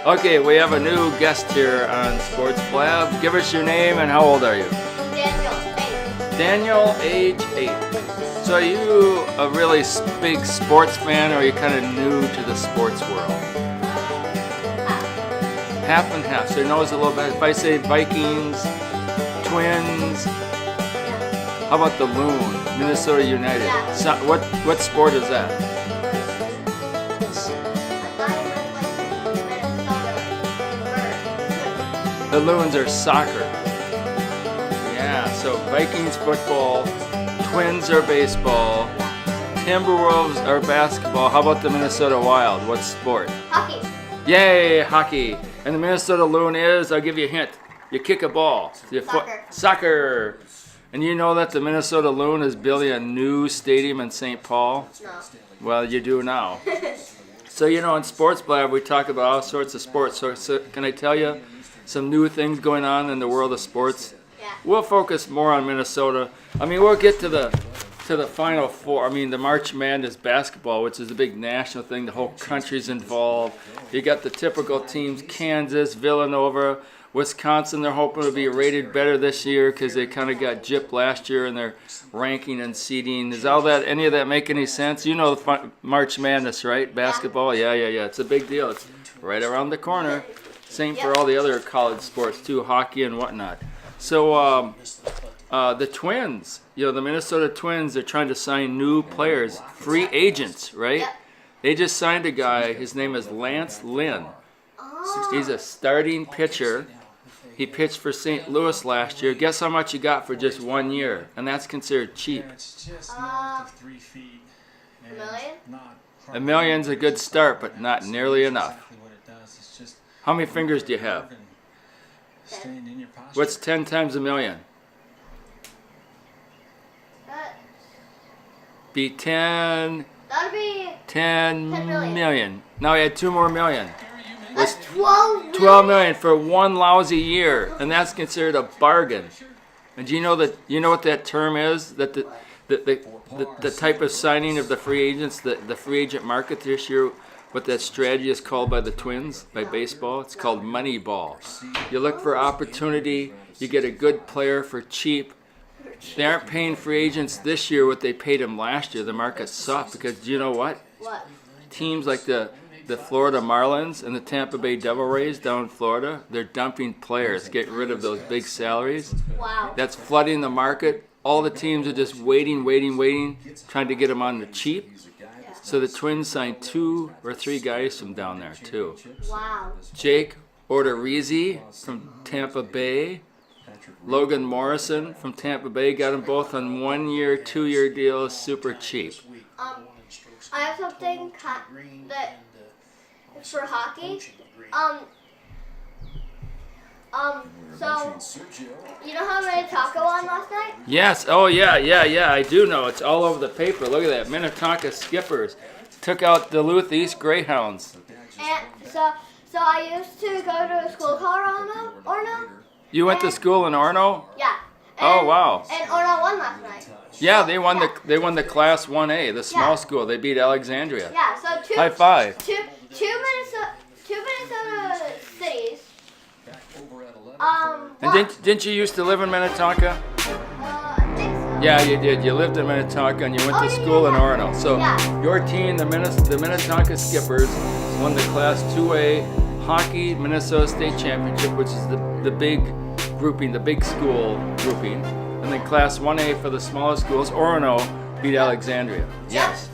Okay, we have a new guest here on Sports Blabb. Give us your name and how old are you? Daniel, 8. Daniel, age 8. So are you a really big sports fan, or are you kind of new to the sports world? Half and half. So he knows a little bit. If I say Vikings, Twins, how about the Loons, Minnesota United? Yeah. So, what sport is that? The Loons are soccer. Yeah, so Vikings football, Twins are baseball, Timberwolves are basketball. How about the Minnesota Wild? What sport? Hockey. Yay, hockey. And the Minnesota Loon is, I'll give you a hint, you kick a ball. Soccer. And you know that the Minnesota Loon is building a new stadium in St. Paul? No. Well, you do now. So, you know, in Sports Blabb, we talk about all sorts of sports. So can I tell you some new things going on in the world of sports? Yeah. We'll focus more on Minnesota. I mean, we'll get to the Final Four. I mean, the March Madness basketball, which is a big national thing. The whole country's involved. You got the typical teams, Kansas, Villanova, Wisconsin. They're hoping to be rated better this year because they kind of got gypped last year in their ranking and seeding. Does any of that make any sense? You know the March Madness, right? Basketball? Yeah. It's a big deal. It's right around the corner. Same for all the other college sports too, hockey and whatnot. So the Twins, you know, the Minnesota Twins, they're trying to sign new players, free agents, right? Yep. They just signed a guy. His name is Lance Lynn. Oh. He's a starting pitcher. He pitched for St. Louis last year. Guess how much he got for just 1 year? And that's considered cheap. $1 million? $1 million's a good start, but not nearly enough. How many fingers do you have? 10. What's 10 times $1 million? Be 10 That'd be 10 million. million. Now he had 2 more million. that's 12 million. 12 million for 1 lousy year, and that's considered a bargain. And do you know what that term is? That the type of signing of the free agents, the free agent market this year, what that strategy is called by the Twins, by baseball. It's called Moneyball. You look for opportunity. You get a good player for cheap. They aren't paying free agents this year what they paid them last year. The market's soft because do you know what? What? Teams like the Florida Marlins and the Tampa Bay Devil Rays down in Florida, they're dumping players, getting rid of those big salaries. Wow. That's flooding the market. All the teams are just waiting, trying to get them on the cheap. So the Twins signed 2 or 3 guys from down there too. Wow. Jake Odorizzi from Tampa Bay, Logan Morrison from Tampa Bay, got them both on 1-year, 2-year deals, super cheap. I have something that is for hockey. So you know how Minnetonka won last night? Yes. Oh, yeah. I do know. It's all over the paper. Look at that. Minnetonka Skippers took out Duluth East Greyhounds. And so I used to go to a school called Orono. You went to school in Orono? Yeah. Oh, wow. And Orono won last night. Yeah, they won the Class 1A, the small school. They beat Alexandria. Yeah. So High five. Two Minnesota cities. And didn't you used to live in Minnetonka? I think so. Yeah, you did. You lived in Minnetonka and you went to school in Orono. So your team, the Minnetonka Skippers, won the Class 2A Hockey Minnesota State Championship, which is the big grouping, the big school grouping. And then Class 1A for the smaller schools, Orono beat Alexandria. Yes.